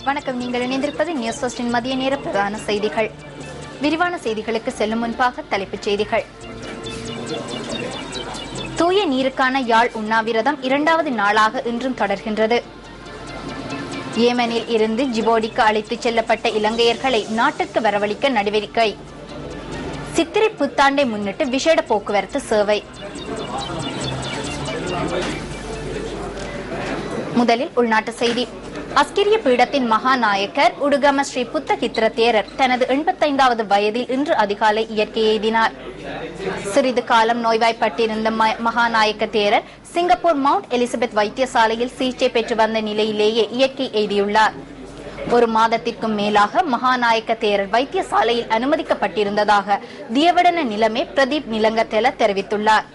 வணக்கம். நீங்கள் இணைந்திருப்பது நியூஸ் ஃபர்ஸ்டின் மதிய நேர பிரதான செய்திகள். விரிவான செய்திகளுக்கு செல்லும் முன்பாக தலைப்புச் செய்திகள். தூய நீருக்கான யாழ் உண்ணாவிரதம் 2வது நாளாக இன்றும் தொடர்கின்றது. ஏமனில் இருந்து ஜிபோடிக்கு அழைத்துச் செல்லப்பட்ட இலங்கையர்களை நாட்டுக்கு வரவழைக்க நடவடிக்கை. சித்திரை புத்தாண்டை முன்னிட்டு விசேட போக்குவரத்து சேவை. முதலில் உள்நாட்டு செய்தி. அஸ்கிரிய பீடத்தின் மகாநாயக்கர் உடுகம ஸ்ரீ புத்தகித்திர தேரர் தனது 85வது வயதில் இன்று அதிகாலை இயற்கை எய்தினார். சிறிது காலம் நோய்வாய்ப்பட்டிருந்த மகாநாயக்க தேரர் சிங்கப்பூர் மவுண்ட் எலிசபெத் வைத்தியசாலையில் சிகிச்சை பெற்று வந்த நிலையிலேயே இயற்கை எய்தியுள்ளார். ஒரு மாதத்திற்கும் மேலாக மகாநாயக்க தேரர் வைத்தியசாலையில் அனுமதிக்கப்பட்டிருந்ததாக தியவடன நிலைமை பிரதீப் நிலங்கத்தெல தெரிவித்துள்ளார்.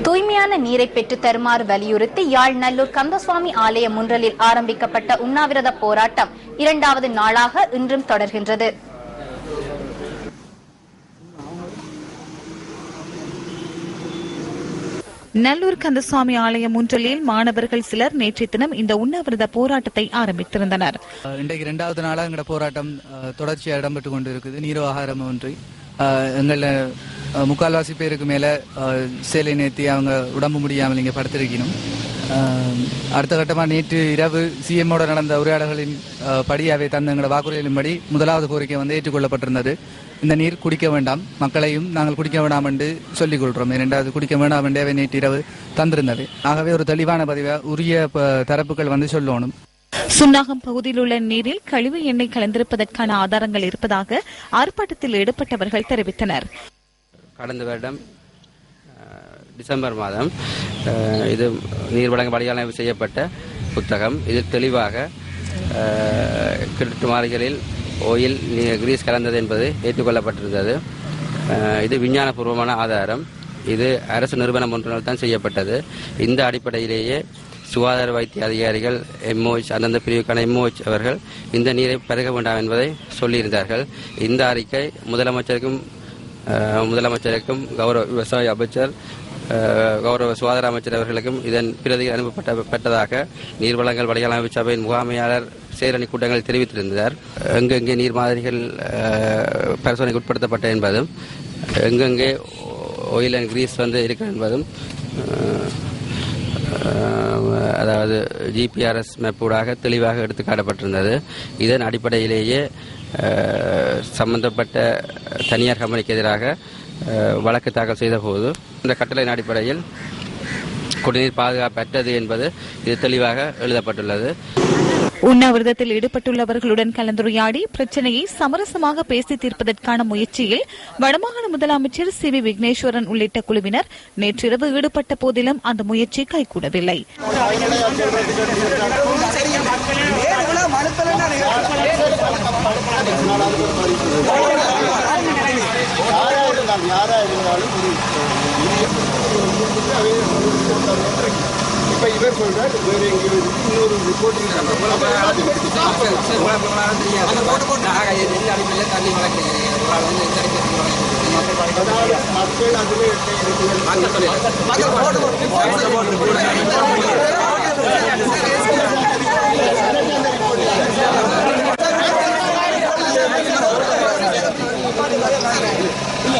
தூய்மையான நீரை பெற்று தருமாறு வலியுறுத்தி யாழ் நல்லூர் கந்தசுவாமி ஆலய முன்றலில் ஆரம்பிக்கப்பட்ட உண்ணாவிரத போராட்டம் 2வது நாளாக இன்றும் தொடர்கின்றது. நல்லூர் கந்தசுவாமி ஆலய முன்றலில் மாணவர்கள் சிலர் நேற்றைய தினம் இந்த உண்ணாவிரத போராட்டத்தை ஆரம்பித்திருந்தனர். இன்றைக்கு 2வது நாளாக எங்களோட போராட்டம் தொடர்ச்சியாக இடம்பெற்றுக் கொண்டிருக்குது. நீரோ ஆகாரம் ஒன்றி எங்கள முக்கால்வாசி பேருக்கு மேலே சேலை நேர்த்தி அவங்க உடம்பு முடியாமல் இங்கே படுத்திருக்கணும். அடுத்த கட்டமாக நேற்று இரவு சிஎம்மோட நடந்த உரையாடல்களின் படியாவே தந்த எங்களோட வாக்குறுதிகளின்படி 1வது கோரிக்கை ஏற்றுக்கொள்ளப்பட்டிருந்தது. இந்த நீர் குடிக்க வேண்டாம், மக்களையும் நாங்கள் குடிக்க வேண்டாம் என்று சொல்லிக் கொள்கிறோம். 2வது குடிக்க வேண்டாம் என்றே அவை நேற்று இரவு தந்திருந்தது. ஆகவே ஒரு தெளிவான பதிவை உரிய தரப்புகள் சொல்லணும். சுன்னாகம் பகுதியில் உள்ள நீரில் கழிவு எண்ணெய் கலந்திருப்பதற்கான ஆதாரங்கள் இருப்பதாக ஆர்ப்பாட்டத்தில் ஈடுபட்டவர்கள் தெரிவித்தனர். கடந்த வருடம் டிசம்பர் மாதம் இது நீர் வழங்க வடிகால் செய்யப்பட்ட புத்தகம். இதில் தெளிவாக கிணற்று மாறிகளில் ஓயில் கிரீஸ் கலந்தது என்பது ஏற்றுக்கொள்ளப்பட்டிருந்தது. இது விஞ்ஞானபூர்வமான ஆதாரம். இது அரசு நிறுவனம் ஒன்றினால் தான் செய்யப்பட்டது. இந்த அடிப்படையிலேயே சுகாதார வைத்திய அதிகாரிகள் எம்ஓஹெச் அந்தந்த பிரிவுக்கான எம்ஓஹெச் அவர்கள் இந்த நீரை பருக வேண்டாம் என்பதை சொல்லியிருந்தார்கள். இந்த அறிக்கை முதலமைச்சருக்கும் கௌரவ விவசாய அமைச்சர் கௌரவ சுகாதார அமைச்சர் அவர்களுக்கும் இதன் பிரதிகள் அனுப்பப்பட்டதாக நீர் வளங்கள் வடிகால் அமைப்பு சபையின் முகாமையாளர் சேரணி கூட்டங்களில் தெரிவித்திருந்தார். எங்கெங்கே நீர் மாதிரிகள் பரிசோதனைக்கு உட்படுத்தப்பட்ட என்பதும் எங்கெங்கே ஆயில் அண்ட் கிரீஸ் இருக்கிறது என்பதும் அதாவது ஜிபிஆர்எஸ் மேப்பூடாக தெளிவாக எடுத்து காட்டப்பட்டிருந்தது. இதன் அடிப்படையிலேயே சம்பந்தப்பட்ட தனியார் கம்பெனிக்கு எதிராக வழக்கு தாக்கல் செய்த போது இந்த கட்டளையின் அடிப்படையில் குடிநீர் பாதுகாப்பற்றது என்பது இது தெளிவாக எழுதப்பட்டுள்ளது. உண்ணாவிரதத்தில் ஈடுபட்டுள்ளவர்களுடன் கலந்துரையாடி பிரச்சனையை சமரசமாக பேசி தீர்ப்பதற்கான முயற்சியில் வடமாகாண முதலமைச்சர் சி வி விக்னேஸ்வரன் உள்ளிட்ட குழுவினர் நேற்றிரவு ஈடுபட்ட போதிலும் அந்த முயற்சி கைகூடவில்லை. இவர் சொல்றாரு வேற எங்கேயும் இன்னொரு ரிப்போர்ட் மக்கள்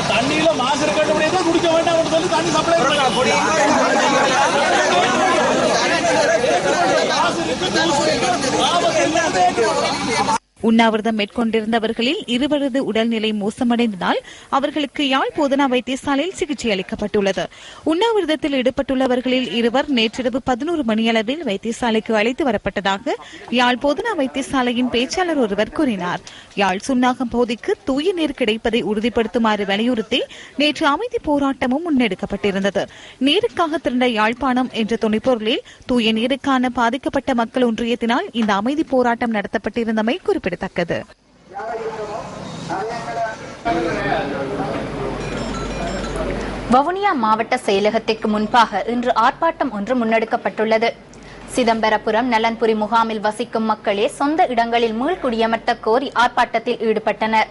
தண்ணியில மாசு இருக்க குடிக்க வேண்டாம் சொல்லி தண்ணி சப்ளை உண்ணாவிரதம் மேற்கொண்டிருந்தவர்களில் இருவரது உடல்நிலை மோசமடைந்ததால் அவர்களுக்கு யாழ் போதனா வைத்தியசாலையில் சிகிச்சை அளிக்கப்பட்டுள்ளது. உண்ணாவிரதத்தில் ஈடுபட்டுள்ளவர்களில் இருவர் நேற்றிரவு 11 மணியளவில் வைத்தியசாலைக்கு அழைத்து வரப்பட்டதாக யாழ் போதனா வைத்தியசாலையின் பேச்சாளர் ஒருவர் கூறினார். யாழ் சுன்னாகம் பகுதிக்கு தூய நீர் கிடைப்பதை உறுதிப்படுத்துமாறு வலியுறுத்தி நேற்று அமைதி போராட்டமும் முன்னெடுக்கப்பட்டிருந்தது. நீருக்காக திரண்ட யாழ்ப்பாணம் என்ற துணைப்பொருளில் தூய நீருக்கான பாதிக்கப்பட்ட மக்கள் ஒன்றியத்தினால் இந்த அமைதி போராட்டம் நடத்தப்பட்டிருந்தமை குறிப்பிடத்தக்கது. வவுனியா மாவட்ட செயலகத்திற்கு முன்பாக இன்று ஆர்ப்பாட்டம் ஒன்று முன்னெடுக்கப்பட்டுள்ளது. சிதம்பரபுரம் நலன்புரி முகாமில் வசிக்கும் மக்களே சொந்த இடங்களில் மீள்குடியமர்த்த கோரி ஆர்ப்பாட்டத்தில் ஈடுபட்டனர்.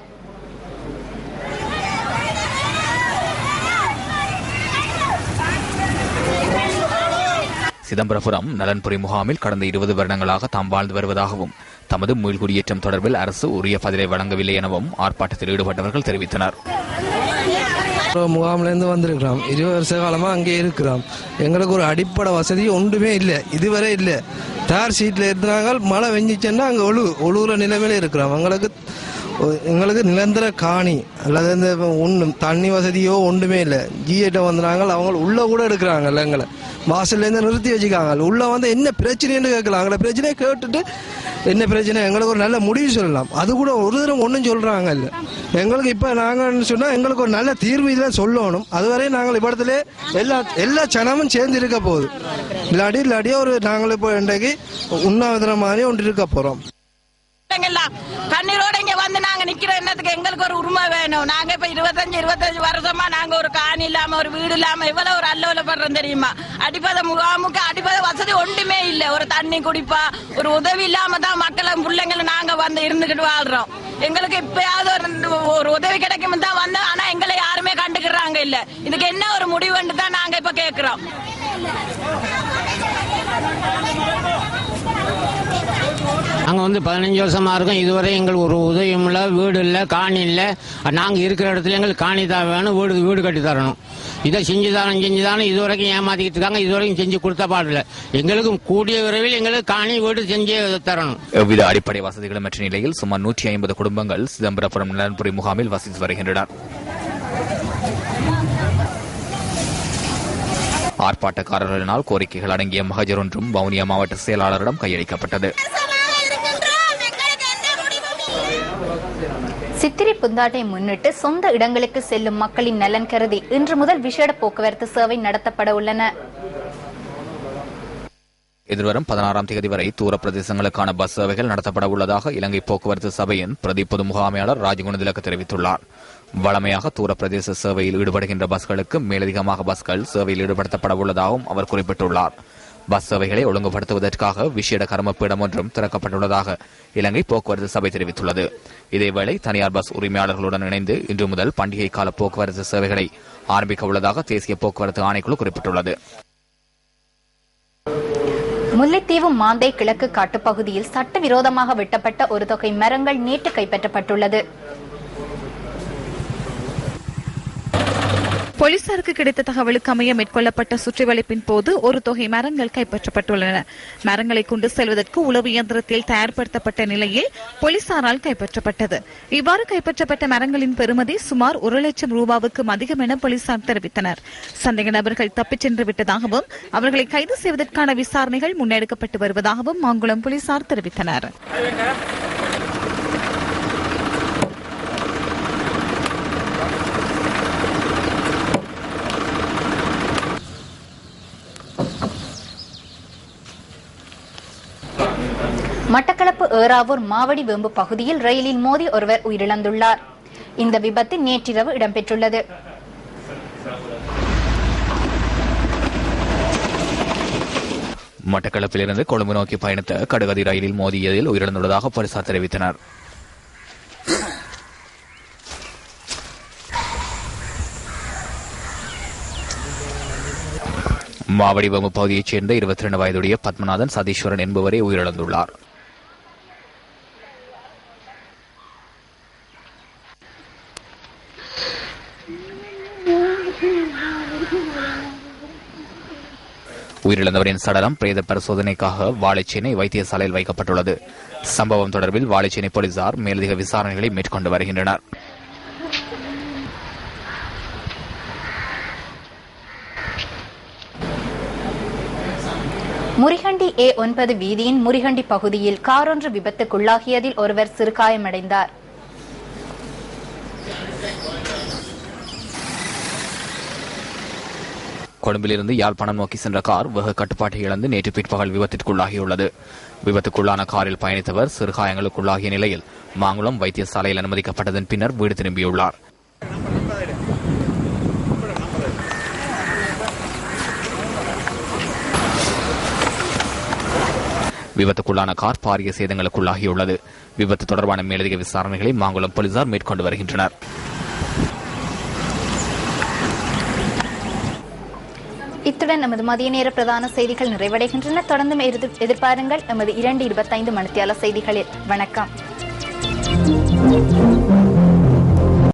சிதம்பரபுரம் நலன்புரி முகாமில் கடந்த 20 வருடங்களாக தாம் வாழ்ந்து வருவதாகவும் தமது மீள்குடியேற்றம் தொடர்பில் அரசு உரிய பதிலை வழங்கவில்லை எனவும் ஆர்ப்பாட்டத்தில் ஈடுபட்டவர்கள் தெரிவித்தனர். முகாமிலிருந்து வந்திருக்கிறோம். 20 வருஷ காலமா அங்கே இருக்கிறோம். எங்களுக்கு ஒரு அடிப்படை வசதி ஒன்றுமே இல்லை, இதுவரை இல்லை. தார் சீட்ல இருந்தாங்க, மழை வெஞ்சிச்சுன்னா அங்கே ஒழுகுற நிலைமையில இருக்கிறோம். எங்களுக்கு நிரந்தர காணி அல்லது இந்த ஒன்றும் தண்ணி வசதியோ ஒன்றுமே இல்லை. ஜிஏட்ட வந்துறாங்க, அவங்க உள்ள கூட எடுக்கிறாங்கல்ல, எங்களை வாசல்லேருந்து நிறுத்தி வச்சுக்காங்க. உள்ள வந்து என்ன பிரச்சனைன்னு கேட்கலாம். எங்களை பிரச்சனையை கேட்டுட்டு என்ன பிரச்சனை எங்களுக்கு ஒரு நல்ல முடிவு சொல்லலாம். அது கூட ஒரு தரம் ஒன்றும் சொல்றாங்க இல்லை. எங்களுக்கு இப்போ நாங்கள் சொன்னால் எங்களுக்கு ஒரு நல்ல தீர்வு இதில் சொல்லணும். அதுவரை நாங்கள் இப்படத்துல எல்லா சனமும் சேர்ந்து இருக்க போகுது. இல்லாட்டியே ஒரு நாங்கள் இப்போ இன்றைக்கு உண்ணாவிரதம் மாதிரி ஒன்று இருக்க போகிறோம். கண்ணீரோட இங்க வந்து நாங்க நிக்கிற என்னத்துக்கு எங்களுக்கு ஒரு உரிமை வேணும். நாங்க இப்ப 25 வருஷமா நாங்க ஒரு காணி இல்லாம ஒரு வீடு இல்லாம இவ்வளவு ஒரு அல்லோலப்படுறோம் தெரியுமா. அடிப்படை முகாமுக்கு அடிப்படை வசதி ஒன்றுமே இல்ல. ஒரு தண்ணி குடிப்பா ஒரு உதவி இல்லாம தான் மக்களும் பிள்ளைங்களை நாங்க வந்து இருந்துகிட்டு வாழ்றோம். எங்களுக்கு இப்பயாவது ஒரு உதவி கிடைக்கும் தான் வந்தோம். ஆனா எங்களை யாருமே கண்டுக்கிறாங்க இல்ல. இதுக்கு என்ன ஒரு முடிவுன்னு தான் நாங்க இப்ப கேக்குறோம். நாங்கள் வந்து 15 வருஷமா இருக்கோம். இதுவரை எங்களுக்கு ஒரு உதவியும் இல்லை, வீடு இல்லை, காணி இல்லை. நாங்கள் இருக்கிற இடத்துல எங்களுக்கு காணி தான் வேணும், வீடு கட்டி தரணும். இதை செஞ்சுதானே இதுவரைக்கும் ஏமாத்திக்கிட்டு இருக்காங்க. இதுவரைக்கும் செஞ்சு கொடுத்த பாடல. எங்களுக்கு கூடிய விரைவில் எங்களுக்கு காணி வீடு செஞ்சு தரணும். எவ்வித அடிப்படை வசதிகளுமற்ற நிலையில் சுமார் 150 குடும்பங்கள் சிதம்பரபுரம் நலன்புரி முகாமில் வசித்து வருகின்றனர். ஆர்ப்பாட்டக்காரர்களினால் கோரிக்கைகள் அடங்கிய மகஜர் ஒன்றும் வவுனியா மாவட்ட செயலாளரிடம் கையளிக்கப்பட்டது. சித்திரை புத்தாட்டை முன்னிட்டு சொந்த இடங்களுக்கு செல்லும் மக்களின் நலன் கருதி இன்று முதல் விசேட போக்குவரத்து சேவை நடத்தப்பட உள்ளன. எதிர்வரும் 16ஆம் தேதி வரை தூர பிரதேசங்களுக்கான பஸ் சேவைகள் நடத்தப்பட உள்ளதாக இலங்கை போக்குவரத்து சபையின் பிரதி பொது முகாமையாளர் ராஜகுணதிலக்க தெரிவித்துள்ளார். வழமையாக தூர பிரதேச சேவையில் ஈடுபடுகின்ற பஸ்களுக்கு மேலதிகமாக பஸ்கள் சேவையில் ஈடுபடுத்தப்பட உள்ளதாகவும் அவர் குறிப்பிட்டுள்ளார். பஸ் சேவைகளை ஒழுங்குபடுத்துவதற்காக விசேட கர்மப்பீடம் ஒன்றும் திறக்கப்பட்டுள்ளதாக இலங்கை போக்குவரத்து சபை தெரிவித்துள்ளது. இதேவேளை தனியார் பஸ் உரிமையாளர்களுடன் இணைந்து இன்று முதல் பண்டிகை கால போக்குவரத்து சேவைகளை ஆரம்பிக்க உள்ளதாக தேசிய போக்குவரத்து ஆணைக்குழு குறிப்பிட்டுள்ளது. முல்லைத்தீவு மாந்தை கிழக்கு காட்டுப்பகுதியில் சட்டவிரோதமாக வெட்டப்பட்ட ஒரு தொகை மரங்கள் நேற்று கைப்பற்றப்பட்டுள்ளது. போலீசாருக்கு கிடைத்த தகவலுக்கு அமைய மேற்கொள்ளப்பட்ட சுற்றிவளைப்பின் போது ஒரு தொகை மரங்கள் கைப்பற்றப்பட்டுள்ளன. மரங்களை கொண்டு செல்வதற்கு உளவு இயந்திரத்தில் தயார்படுத்தப்பட்ட நிலையில் போலீசாரால் கைப்பற்றப்பட்டது. இவ்வாறு கைப்பற்றப்பட்ட மரங்களின் பெறுமதி சுமார் 1 லட்சம் ரூபாவுக்கும் அதிகம் என போலீசார் தெரிவித்தனர். சந்தேக நபர்கள் தப்பிச் சென்று விட்டதாகவும் அவர்களை கைது செய்வதற்கான விசாரணைகள் முன்னெடுக்கப்பட்டு வருவதாகவும் மாங்குளம் போலீசார் தெரிவித்தனர். மட்டக்களப்பு ஏறாவூர் மாவடி வேம்பு பகுதியில் ரயிலில் மோதி ஒருவர் உயிரிழந்துள்ளார். இந்த விபத்து நேற்றிரவு இடம்பெற்றுள்ளது. மட்டக்களப்பிலிருந்து கொழும்பு நோக்கி பயணித்த கடுகதி ரயிலில் மோதியதில் உயிரிழந்துள்ளதாக போலீசார் தெரிவித்தனர். மாவடி வேம்பு பகுதியைச் சேர்ந்த 22 வயதுடைய பத்மநாதன் சதீஸ்வரன் என்பவரே உயிரிழந்துள்ளார். உயிரிழந்தவரின் சடலம் பிரேத பரிசோதனைக்காக வாழைச்சேனை வைத்தியசாலையில் வைக்கப்பட்டுள்ளது. சம்பவம் தொடர்பில் வாழைச்சேனை போலீசார் மேலதிக விசாரணைகளை மேற்கொண்டு வருகின்றனர். முறிகண்டி A9 வீதியின் முறிகண்டி பகுதியில் காரொன்று விபத்துக்குள்ளாகியதில் ஒருவர் சிறுகாயமடைந்தார். கொழும்பிலிருந்து யாழ்ப்பாணம் நோக்கி சென்ற கார் வேக கட்டுப்பாட்டை இழந்து நேற்று பிற்பகல் விபத்திற்குள்ளாகியுள்ளது. விபத்துக்குள்ளான காரில் பயணித்தவர் சிறுகாயங்களுக்குள்ளாகிய நிலையில் மாங்குளம் வைத்தியசாலையில் அனுமதிக்கப்பட்டதன் பின்னர் வீடு திரும்பியுள்ளார். விபத்துக்குள்ளான கார் பாரிய சேதங்களுக்குள்ளாகியுள்ளது. விபத்து தொடர்பான மேலதிக விசாரணைகளை மாங்குளம் போலீசார் மேற்கொண்டு வருகின்றனர். இத்துடன் நமது மதிய நேர பிரதான செய்திகள் நிறைவடைகின்றன. தொடர்ந்தும் எதிர்பாருங்கள் எமது 2:25 மணித்தியால செய்திகளில். வணக்கம்.